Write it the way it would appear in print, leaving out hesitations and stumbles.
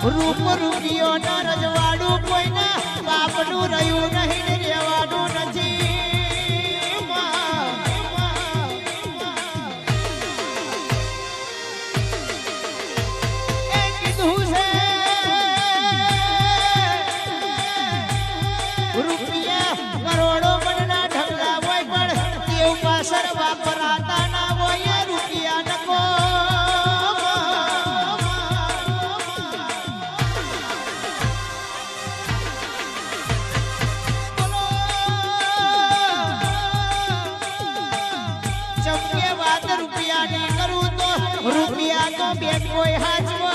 રૂપ રૂપિયો ના રજવાડું કોઈના બાપનું રહ્યું નહીં ને રહેવાનું નથી એ કીધું છે રૂપિયા કરોડો મણના ઢગલા હોય પણ દેવ પાછળ વાપરાતા ના હોય રૂપિયા નકો રૂપિયા તો બેન કોઈ હાચવો